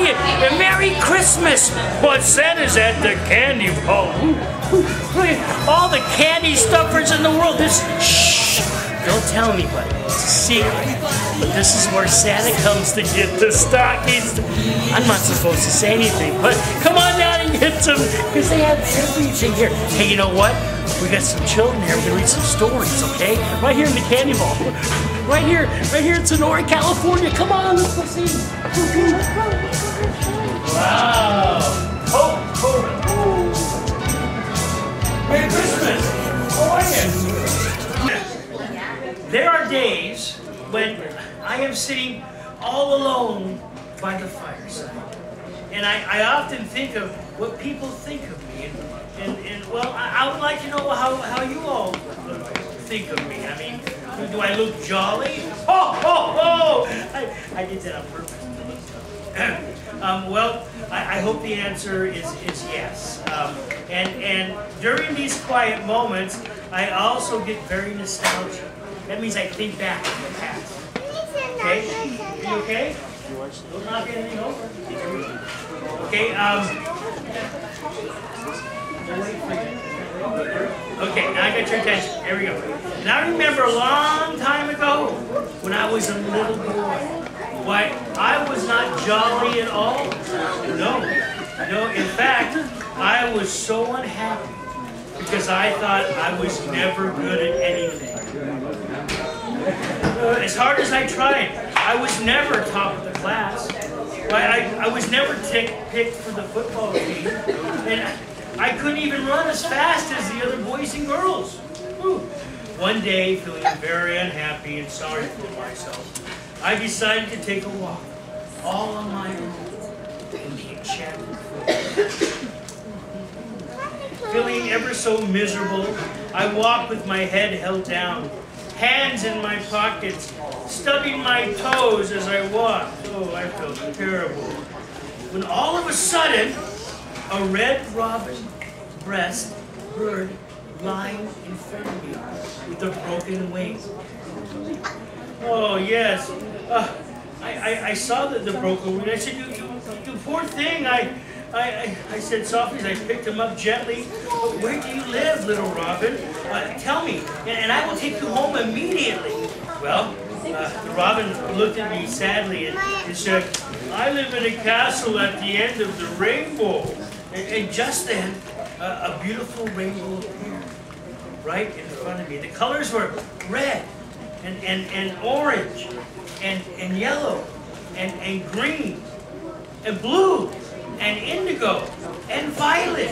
you, Merry Christmas. But Santa's at the candy vault. All the candy stuffers in the world. Shh, don't tell anybody. It's a secret. But this is where Santa comes to get the stockings. I'm not supposed to say anything, but come on down and get some, because they have everything here. Hey, you know what? We got some children here. We're gonna read some stories, okay? Right here in the candy vault. Right here in Sonora, California. Come on, let's go see. Wow. Oh. Merry Christmas. How are you? There are days when I am sitting all alone by the fireside. And I often think of what people think of me. And well, I would like to know how you all think of me. I mean, do I look jolly? Oh! I did that on purpose. Well, I hope the answer is yes. And during these quiet moments, I also get very nostalgic. That means I think back to the past. Okay? You okay? Don't knock anything over. Okay, okay, now I got your attention. Here we go. And I remember a long time ago when I was a little boy. Why, I was not jolly at all. No. In fact, I was so unhappy because I thought I was never good at anything. As hard as I tried, I was never top of the class. I was never picked for the football team, and I couldn't even run as fast as the other boys and girls. One day, feeling very unhappy and sorry for myself, I decided to take a walk, all on my own, in the enchanted forest. Feeling ever so miserable, I walked with my head held down, hands in my pockets, stubbing my toes as I walked. Oh, I felt terrible. When all of a sudden, a red robin-breast bird lying in front of me with a broken wing. Oh, yes. I saw the broken wing. I said, you poor thing. I said softly as I picked him up gently, "Where do you live, little robin? Tell me, and I will take you home immediately." Well, the robin looked at me sadly and said, "I live in a castle at the end of the rainbow." And just then, a beautiful rainbow appeared right in front of me. The colors were red and orange and yellow and green and blue and indigo and violet.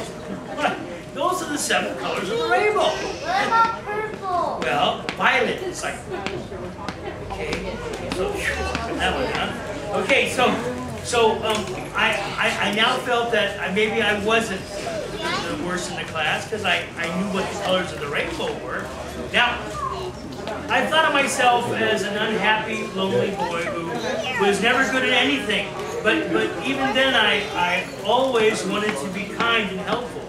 Those are the 7 colors of the rainbow. What about purple? Well, violet is like, okay, so that one, huh? Okay, so I now felt that maybe I wasn't the worst in the class because I knew what the colors of the rainbow were. Now, I thought of myself as an unhappy, lonely boy who was never good at anything. But even then, I always wanted to be kind and helpful.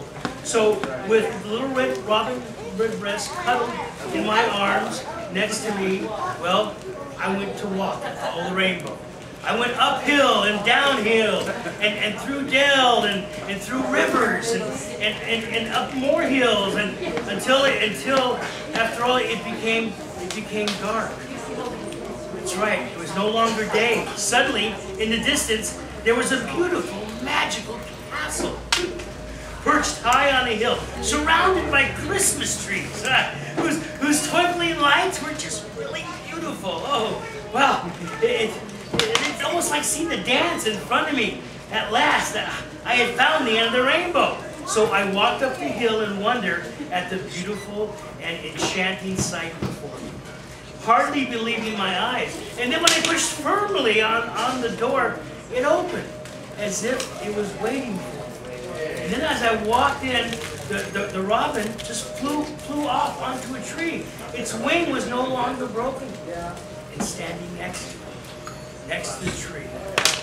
So with the little red robin redbreast cuddled in my arms next to me, well, I went to walk and follow the rainbow. I went uphill and downhill and through dell and through rivers and up more hills until after all it became dark. That's right, it was no longer day. Suddenly, in the distance, there was a beautiful, magical castle. Perched high on a hill, surrounded by Christmas trees, whose twinkling lights were just really beautiful. Oh, wow, it's almost like seeing the dance in front of me. At last, I had found the end of the rainbow. So I walked up the hill in wonder at the beautiful and enchanting sight before me, hardly believing my eyes. And then when I pushed firmly on the door, it opened, as if it was waiting for me. And then as I walked in, the robin just flew off onto a tree. Its wing was no longer broken. And standing next to the tree,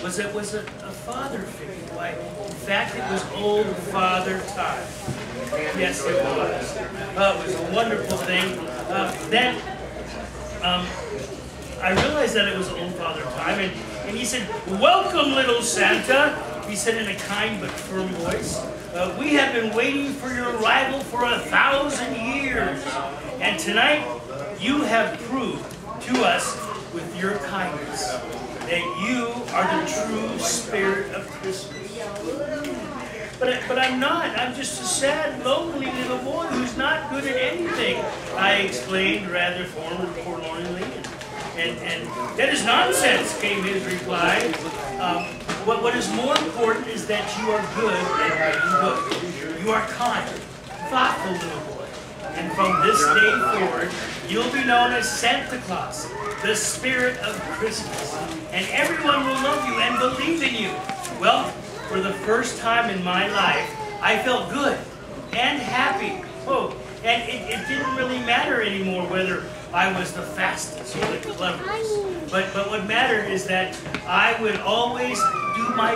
was a father figure. Why, in fact, it was old Father Time. Yes, it was. It was a wonderful thing. Then I realized that it was old Father Time, and And he said, "Welcome, little Santa," he said in a kind but firm voice. "We have been waiting for your arrival for 1,000 years. And tonight, you have proved to us with your kindness that you are the true spirit of Christmas." But I'm not. I'm just a sad, lonely little boy who's not good at anything, I explained rather forlornly. And that is nonsense, came his reply. What is more important is that you are good at being good. You are kind, thoughtful little boy. And from this day forward, you'll be known as Santa Claus, the spirit of Christmas. And everyone will love you and believe in you. Well, for the first time in my life, I felt good and happy. Oh, and it didn't really matter anymore whether I was the fastest or the cleverest. But what mattered is that I would always do my